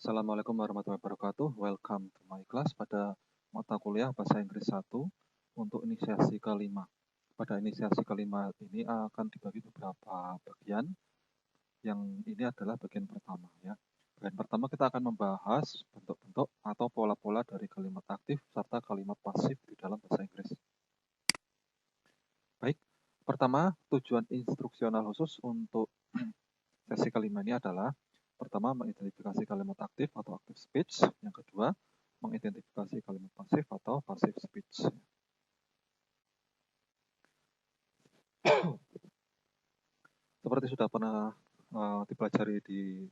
Assalamualaikum warahmatullahi wabarakatuh. Welcome to my class pada mata kuliah Bahasa Inggris 1 untuk inisiasi kelima. Pada inisiasi kelima ini akan dibagi beberapa bagian. Yang ini adalah bagian pertama ya. Bagian pertama kita akan membahas bentuk-bentuk atau pola-pola dari kalimat aktif serta kalimat pasif di dalam bahasa Inggris. Baik, pertama tujuan instruksional khusus untuk sesi kelima ini adalah pertama mengidentifikasi kalimat aktif atau active speech, yang kedua mengidentifikasi kalimat pasif atau passive speech. Seperti sudah pernah dipelajari di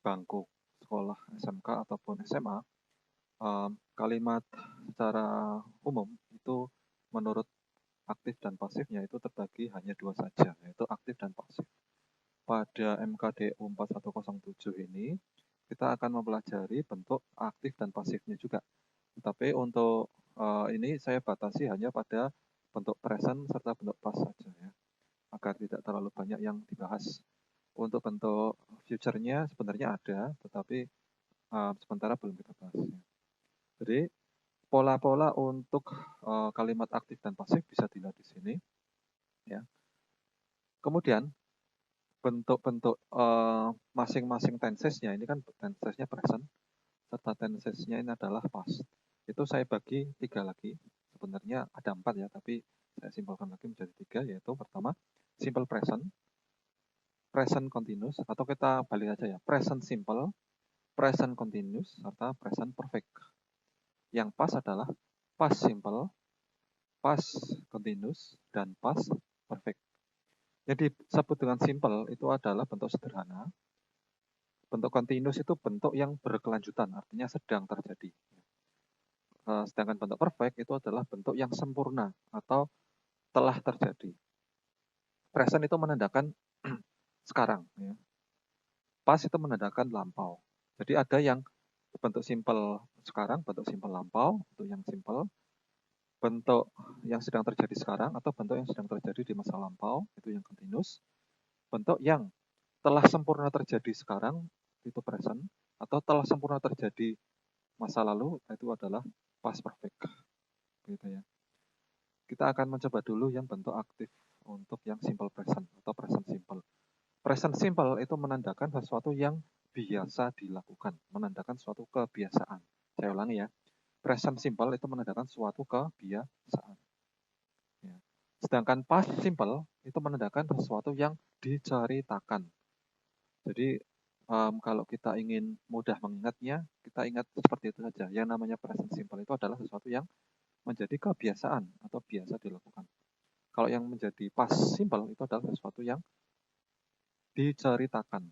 bangku sekolah SMK ataupun SMA, kalimat secara umum itu menurut aktif dan pasifnya itu terbagi hanya dua saja, yaitu aktif dan pasif. Pada MKDU 4107 ini, kita akan mempelajari bentuk aktif dan pasifnya juga. Tapi untuk ini saya batasi hanya pada bentuk present serta bentuk past saja ya, agar tidak terlalu banyak yang dibahas. Untuk bentuk future-nya sebenarnya ada, tetapi sementara belum kita bahas. Ya. Jadi pola-pola untuk kalimat aktif dan pasif bisa dilihat di sini. Ya. Kemudian bentuk-bentuk masing-masing tensesnya ini kan tensesnya present serta tensesnya ini adalah past. Itu saya bagi tiga lagi. Sebenarnya ada 4 ya, tapi saya simpulkan lagi menjadi 3, yaitu pertama simple present, present continuous, atau kita balik aja ya, present simple, present continuous, serta present perfect. Yang past adalah past simple, past continuous, dan past perfect. Jadi disebut dengan simple itu adalah bentuk sederhana. Bentuk continuous itu bentuk yang berkelanjutan, artinya sedang terjadi. Sedangkan bentuk perfect itu adalah bentuk yang sempurna atau telah terjadi. Present itu menandakan sekarang. Ya. Past itu menandakan lampau. Jadi ada yang bentuk simple sekarang, bentuk simple lampau, bentuk yang simple, bentuk yang sedang terjadi sekarang, atau bentuk yang sedang terjadi di masa lampau, itu yang continuous. Bentuk yang telah sempurna terjadi sekarang, itu present, atau telah sempurna terjadi masa lalu, itu adalah past perfect. Gitu ya. Kita akan mencoba dulu yang bentuk aktif untuk yang simple present atau present simple. Present simple itu menandakan sesuatu yang biasa dilakukan, menandakan suatu kebiasaan. Saya ulangi ya. Present simple itu menandakan suatu kebiasaan. Ya. Sedangkan past simple itu menandakan sesuatu yang diceritakan. Jadi kalau kita ingin mudah mengingatnya, kita ingat seperti itu saja. Yang namanya present simple itu adalah sesuatu yang menjadi kebiasaan atau biasa dilakukan. Kalau yang menjadi past simple itu adalah sesuatu yang diceritakan.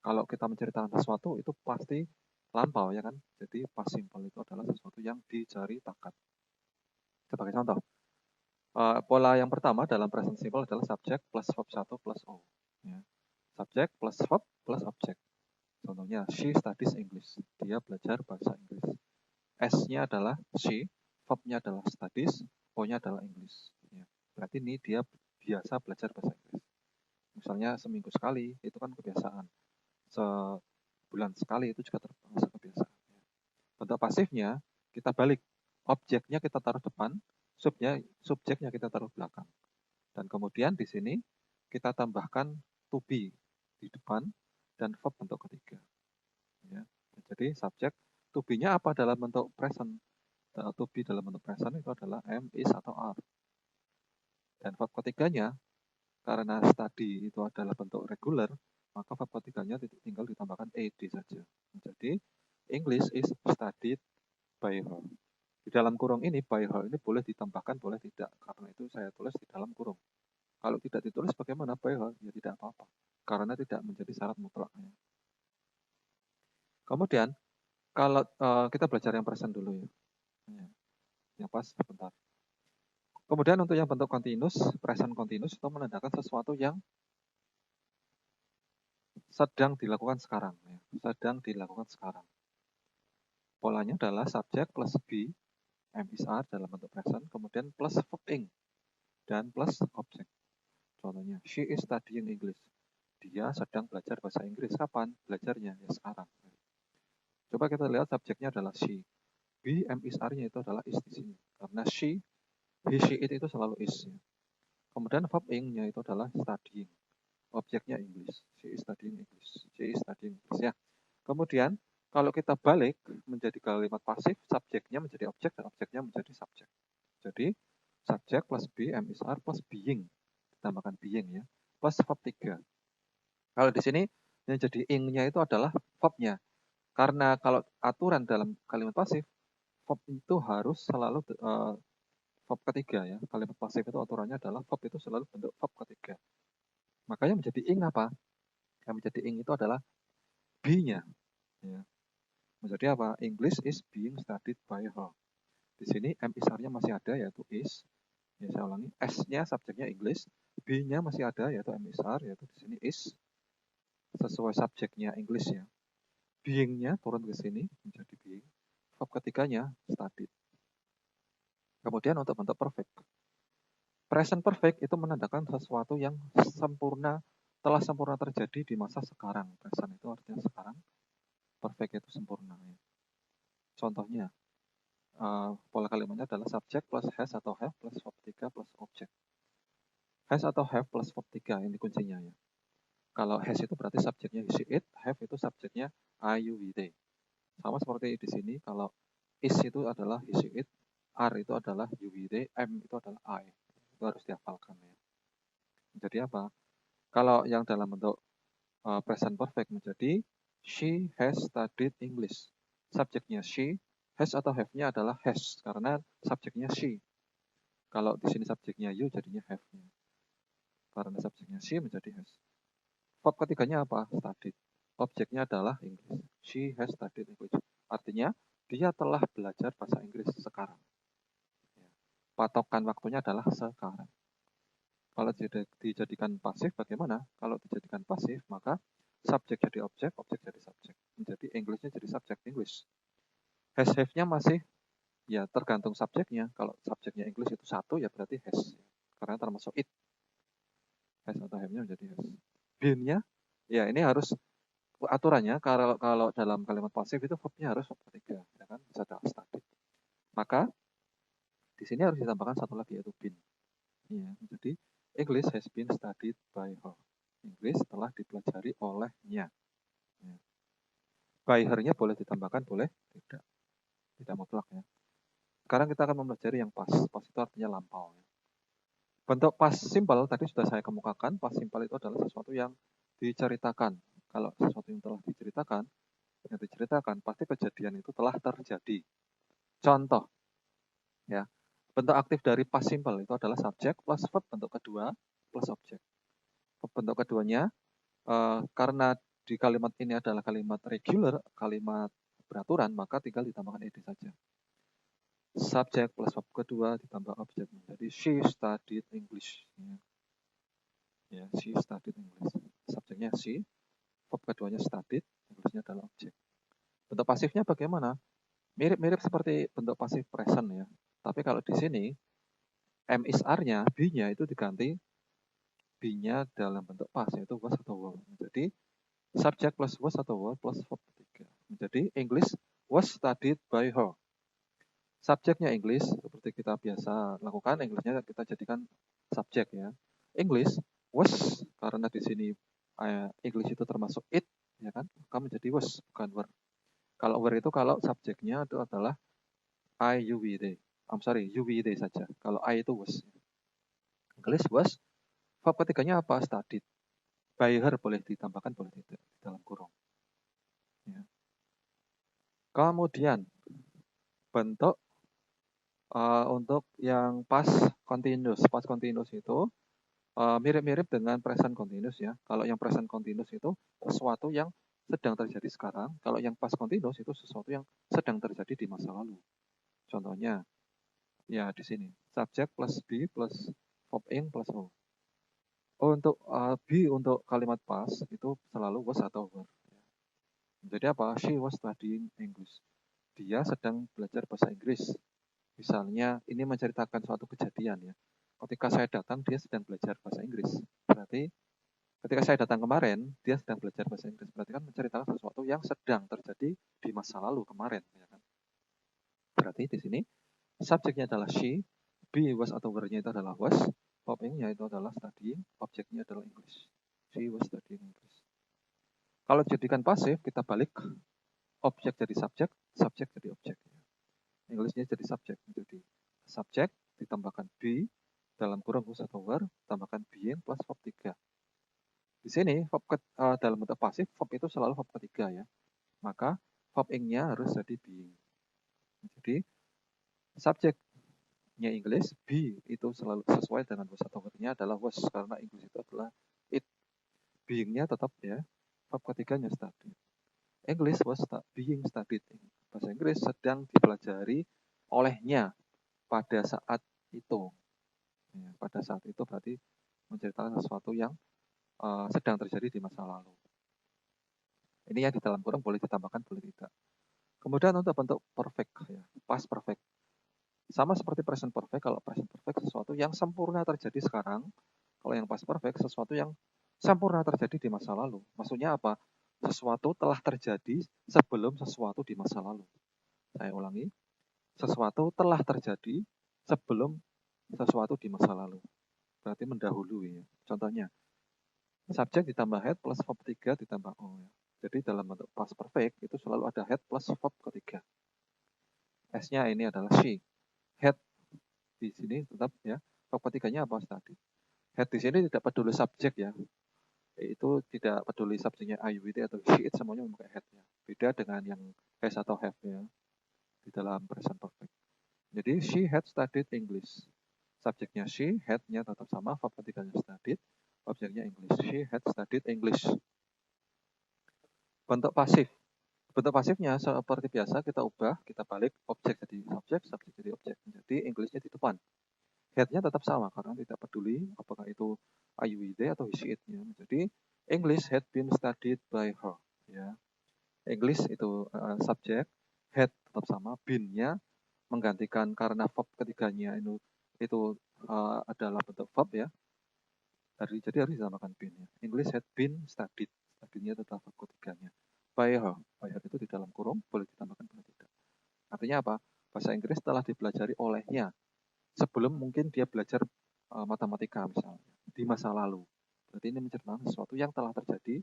Kalau kita menceritakan sesuatu itu pasti lampau ya kan. Jadi past simple itu adalah sesuatu yang diceritakan. Sebagai contoh, pola yang pertama dalam present simple adalah subject plus verb 1 plus O. Ya. Subject plus verb plus object. Contohnya, she studies English. Dia belajar bahasa Inggris. S-nya adalah she, verb-nya adalah studies, O-nya adalah English. Ya. Berarti ini dia biasa belajar bahasa Inggris. Misalnya seminggu sekali, itu kan kebiasaan. Sebulan sekali itu juga termasuk kebiasaan. Bentuk pasifnya, kita balik. Objeknya kita taruh depan, subjeknya kita taruh belakang. Dan kemudian di sini kita tambahkan to be di depan dan verb bentuk ketiga. Ya. Jadi subjek to be-nya apa dalam bentuk present? To be dalam bentuk present itu adalah am, is, atau are. Dan verb ketiganya, karena study itu adalah bentuk regular, maka verb ketiganya tinggal ditambahkan ed saja. Jadi English is studied by her. Di dalam kurung ini, by her ini boleh ditambahkan, boleh tidak. Karena itu saya tulis di dalam kurung. Kalau tidak ditulis bagaimana by her? Ya tidak apa-apa. Karena tidak menjadi syarat mutlaknya. Kemudian, kalau kita belajar yang present dulu ya. Yang pas, sebentar. Kemudian untuk yang bentuk continuous, present continuous itu menandakan sesuatu yang sedang dilakukan sekarang. Ya. Sedang dilakukan sekarang. Polanya adalah subject plus be, am, is, are dalam bentuk present, kemudian plus verb ing, dan plus object. Contohnya, she is studying English. Dia sedang belajar bahasa Inggris. Kapan? Belajarnya ya sekarang. Coba kita lihat subjeknya adalah she. Be, am, is, are-nya itu adalah is di sini. Karena she, he, she, it itu selalu is. Ya. Kemudian verb ing-nya itu adalah studying. Objeknya English. She is studying English. She is studying English ya. Kemudian kalau kita balik menjadi kalimat pasif, subjeknya menjadi objek dan objeknya menjadi subjek. Jadi subjek plus be, am, is, are plus being. Ditambahkan being ya. Plus verb 3. Kalau di sini yang jadi ing-nya itu adalah verb-nya. Karena kalau aturan dalam kalimat pasif, verb itu harus selalu verb ketiga ya. Kalimat pasif itu aturannya adalah verb itu selalu bentuk verb ketiga. Makanya menjadi ing apa? Yang menjadi ing itu adalah be-nya. Ya. Menjadi apa? English is being studied by her. Di sini am is are-nya masih ada yaitu is. Ya, saya ulangi. S-nya subjeknya English, B-nya masih ada yaitu am is are, yaitu di sini is sesuai subjeknya English ya. Being-nya turun ke sini menjadi being. Verb ketiganya studied. Kemudian untuk bentuk perfect. Present perfect itu menandakan sesuatu yang sempurna, telah sempurna terjadi di masa sekarang. Present itu artinya sekarang. Perfect itu sempurna. Ya. Contohnya, pola kalimatnya adalah subject plus has atau have plus verb 3 plus object. Has atau have plus verb 3 ini kuncinya ya. Kalau has itu berarti subjeknya he, she, it, have itu subjeknya I, you, we, they. Sama seperti di sini, kalau is itu adalah he, she, it, are itu adalah you, we, they, am itu adalah I. Itu harus dihafalkan ya. Jadi apa? Kalau yang dalam bentuk present perfect menjadi she has studied English. Subjeknya she, has atau have-nya adalah has karena subjeknya she. Kalau di sini subjeknya you jadinya have-nya. Karena subjeknya she menjadi has. Verb ketiganya apa? Studied. Objeknya adalah English. She has studied English. Artinya, dia telah belajar bahasa Inggris sekarang. Patokan waktunya adalah sekarang. Kalau dijadikan pasif, bagaimana? Kalau dijadikan pasif, maka subjek jadi objek, objek jadi subjek. Menjadi Englishnya jadi subjek English. Has, have-nya masih ya tergantung subjeknya. Kalau subjeknya English itu satu, ya berarti has. Karena termasuk it. Has atau have-nya menjadi has. Been-nya, ya ini harus aturannya kalau dalam kalimat pasif itu verbnya harus verb ketiga, ya kan? Bisa studied. Maka di sini harus ditambahkan satu lagi yaitu been. Ya, jadi English has been studied by her. Inggris telah dipelajari olehnya. Ya. By her-nya boleh ditambahkan, boleh tidak. Tidak mutlak ya. Sekarang kita akan mempelajari yang pas. Pas itu artinya lampau. Ya. Bentuk past simple tadi sudah saya kemukakan. Past simple itu adalah sesuatu yang diceritakan. Kalau sesuatu yang telah diceritakan pasti kejadian itu telah terjadi. Contoh, ya, bentuk aktif dari past simple itu adalah subjek plus verb bentuk kedua plus objek. Bentuk keduanya karena di kalimat ini adalah kalimat regular, kalimat beraturan, maka tinggal ditambahkan ed saja. Subjek plus verb kedua ditambah objek menjadi she studied English. Ya, she studied English. Subjeknya she, verb keduanya studied, Englishnya adalah objek. Bentuk pasifnya bagaimana? Mirip-mirip seperti bentuk pasif present ya. Tapi kalau di sini am is are-nya, be-nya itu diganti be-nya dalam bentuk past yaitu was atau were. Jadi subject plus was atau were plus verb 3. Menjadi English was studied by her. Subjeknya English seperti kita biasa lakukan, Englishnya kita jadikan subjek ya. English was karena di sini English itu termasuk it ya kan, maka menjadi was bukan were. Kalau were itu kalau subjeknya itu adalah I, you, we, they. I'm sorry, you, we, they saja. Kalau I itu was. English was. Verb ketiganya apa? Studied. By her boleh ditambahkan, boleh tidak. Di dalam kurung. Ya. Kemudian, bentuk untuk yang past continuous. Past continuous itu mirip-mirip dengan present continuous ya. Kalau yang present continuous itu sesuatu yang sedang terjadi sekarang. Kalau yang past continuous itu sesuatu yang sedang terjadi di masa lalu. Contohnya, ya di sini. Subject plus be plus verb ing plus o. Untuk be untuk kalimat past itu selalu was atau were. Jadi apa? She was studying English. Dia sedang belajar bahasa Inggris. Misalnya ini menceritakan suatu kejadian ya. Ketika saya datang dia sedang belajar bahasa Inggris. Berarti ketika saya datang kemarin dia sedang belajar bahasa Inggris. Berarti kan menceritakan sesuatu yang sedang terjadi di masa lalu kemarin, ya kan? Berarti di sini subjeknya adalah she, be, was atau were-nya itu adalah was, verb ing-nya itu adalah studying, objeknya adalah English. She was studying English. Kalau dijadikan pasif, kita balik objek jadi subjek, subjek jadi objek. Englishnya jadi subjek, jadi subjek ditambahkan be dalam kurung was atau were, tambahkan being plus verb 3. Di sini verb dalam bentuk pasif, verb itu selalu verb ketiga ya. Maka verb ing-nya harus jadi being. Jadi subjeknya English, be itu selalu sesuai dengan was atau were-nya adalah was karena English itu adalah it. Being-nya tetap ya verb ketiganya study. English was being studied. Bahasa Inggris sedang dipelajari olehnya pada saat itu. Ya, pada saat itu berarti menceritakan sesuatu yang sedang terjadi di masa lalu. Ini yang di dalam kurung boleh ditambahkan, boleh tidak. Kemudian untuk bentuk perfect, ya, past perfect. Sama seperti present perfect, kalau present perfect sesuatu yang sempurna terjadi sekarang, kalau yang past perfect sesuatu yang sempurna terjadi di masa lalu. Maksudnya apa? Sesuatu telah terjadi sebelum sesuatu di masa lalu. Saya ulangi, sesuatu telah terjadi sebelum sesuatu di masa lalu. Berarti mendahului ya. Contohnya, subjek ditambah head plus verb 3 ditambah o. Ya. Jadi dalam bentuk past perfect itu selalu ada head plus verb ketiga. S-nya ini adalah she. Head di sini tetap ya. Verb ketiganya apa tadi? Head di sini tidak peduli subjek ya. Itu tidak peduli subjeknya I, we, they, atau she, it semuanya memakai head ya. Beda dengan yang has atau have ya di dalam present perfect. Jadi she had studied English. Subjeknya she, had-nya tetap sama, verb ketiganya studied, objeknya English. She had studied English. Bentuk pasif. Bentuk pasifnya seperti biasa kita ubah, kita balik objek jadi subjek, subjek jadi objek. Jadi English-nya di depan. Had-nya tetap sama karena tidak peduli apakah itu I, we, they atau he, she, it-nya. Jadi English had been studied by her. Ya. English itu subjek, had tetap sama, been-nya menggantikan karena verb ketiganya itu adalah bentuk verb ya. Jadi harus disamakan been ya. English had been studied. Studied-nya tetap verb ketiganya. By her. By her itu di dalam kurung boleh ditambahkan boleh tidak. Artinya apa? Bahasa Inggris telah dipelajari olehnya sebelum mungkin dia belajar matematika misalnya di masa lalu. Berarti ini menceritakan sesuatu yang telah terjadi,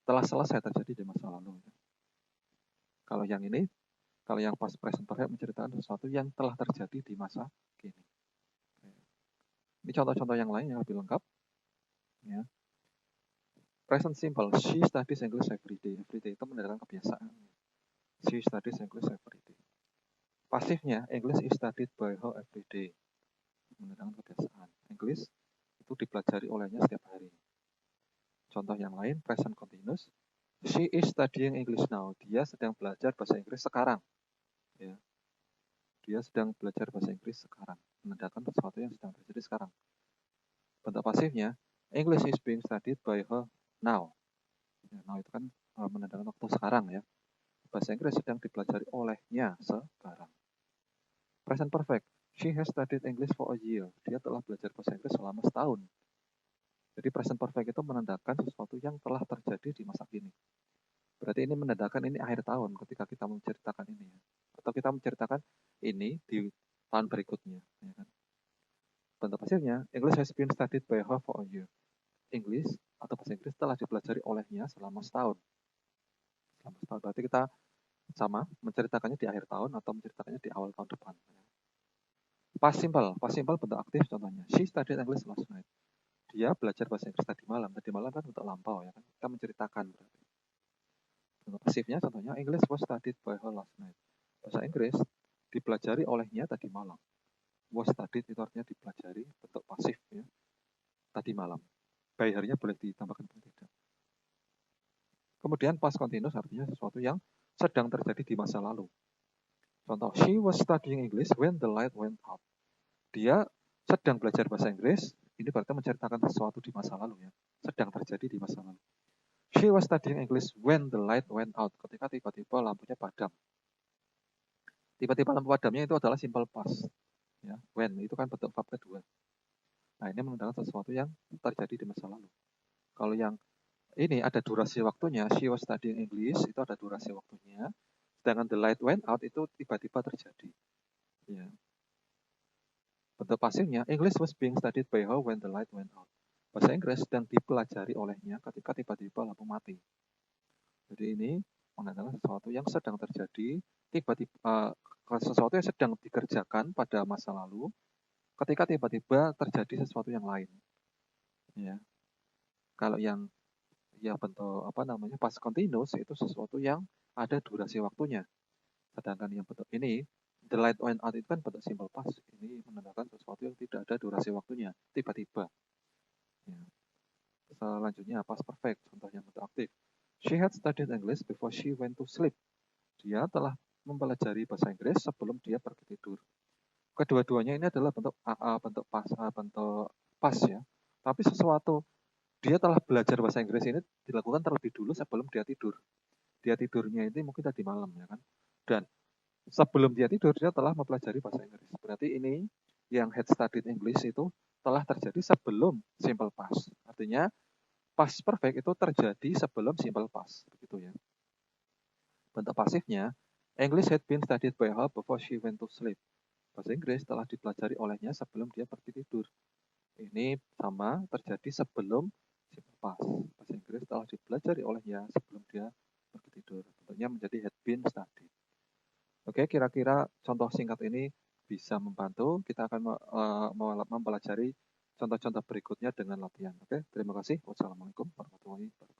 telah selesai terjadi di masa lalu. Kalau yang ini, kalau yang past present perfect menceritakan sesuatu yang telah terjadi di masa kini. Ini contoh-contoh yang lain yang lebih lengkap. Ya. Present simple, she studies English every day. Every day itu menandakan kebiasaan. She studies English every day. Pasifnya, English is studied by her every day. Menandakan kebiasaan. English itu dipelajari olehnya setiap hari. Contoh yang lain, present continuous. She is studying English now. Dia sedang belajar bahasa Inggris sekarang. Ya. Dia sedang belajar bahasa Inggris sekarang. Menandakan sesuatu yang sedang terjadi sekarang. Bentuk pasifnya, English is being studied by her now. Ya, now itu kan menandakan waktu sekarang ya. Bahasa Inggris sedang dipelajari olehnya sekarang. Present perfect. She has studied English for a year. Dia telah belajar bahasa Inggris selama setahun. Jadi present perfect itu menandakan sesuatu yang telah terjadi di masa kini. Berarti ini menandakan ini akhir tahun ketika kita menceritakan ini ya. Atau kita menceritakan ini di tahun berikutnya. Ya kan? Bentuk pasifnya, English has been studied by her for a year. English atau bahasa Inggris telah dipelajari olehnya selama setahun. Selama setahun. Berarti kita sama menceritakannya di akhir tahun atau menceritakannya di awal tahun depan. Past simple bentuk aktif contohnya. She studied English last night. Dia belajar bahasa Inggris tadi malam. Tadi malam kan untuk lampau ya kan. Kita menceritakan berarti. Bentuk pasifnya contohnya English was studied by her last night. Bahasa Inggris dipelajari olehnya tadi malam. Was studied itu artinya dipelajari, bentuk pasif ya. Tadi malam. By her-nya boleh ditambahkan boleh tidak. Kemudian past continuous artinya sesuatu yang sedang terjadi di masa lalu. Contoh, she was studying English when the light went out. Dia sedang belajar bahasa Inggris, ini berarti menceritakan sesuatu di masa lalu ya. Sedang terjadi di masa lalu. She was studying English when the light went out. Ketika tiba-tiba lampunya padam. Tiba-tiba lampu padamnya itu adalah simple past. Ya, when, itu kan bentuk verb kedua. Nah, ini menandakan sesuatu yang terjadi di masa lalu. Kalau yang ini ada durasi waktunya. She was studying English, itu ada durasi waktunya. Sedangkan the light went out itu tiba-tiba terjadi. Ya. Bentuk pasifnya, English was being studied by her when the light went out. Bahasa Inggris sedang dipelajari olehnya ketika tiba-tiba lampu mati. Jadi ini menandakan sesuatu yang sedang terjadi, tiba-tiba sesuatu yang sedang dikerjakan pada masa lalu, ketika tiba-tiba terjadi sesuatu yang lain. Ya. Kalau yang ya bentuk apa namanya past continuous itu sesuatu yang ada durasi waktunya. Sedangkan yang bentuk ini the light went out itu kan bentuk simple past. Ini menandakan sesuatu yang tidak ada durasi waktunya, tiba-tiba. Ya. Selanjutnya past perfect, contohnya bentuk aktif. She had studied English before she went to sleep. Dia telah mempelajari bahasa Inggris sebelum dia pergi tidur. Kedua-duanya ini adalah bentuk bentuk pas ya. Tapi sesuatu dia telah belajar bahasa Inggris ini dilakukan terlebih dulu sebelum dia tidur. Dia tidurnya ini mungkin tadi malam ya kan. Dan sebelum dia tidur dia telah mempelajari bahasa Inggris. Berarti ini yang had studied English itu telah terjadi sebelum simple past. Artinya past perfect itu terjadi sebelum simple past, begitu ya. Bentuk pasifnya, English had been studied by her before she went to sleep. Bahasa Inggris telah dipelajari olehnya sebelum dia pergi tidur. Ini sama terjadi sebelum simple past. Bahasa Inggris telah dipelajari olehnya sebelum dia pergi tidur. Bentuknya menjadi had been studied. Oke, kira-kira contoh singkat ini bisa membantu. Kita akan mempelajari contoh-contoh berikutnya dengan latihan. Oke, terima kasih. Wassalamualaikum warahmatullahi wabarakatuh.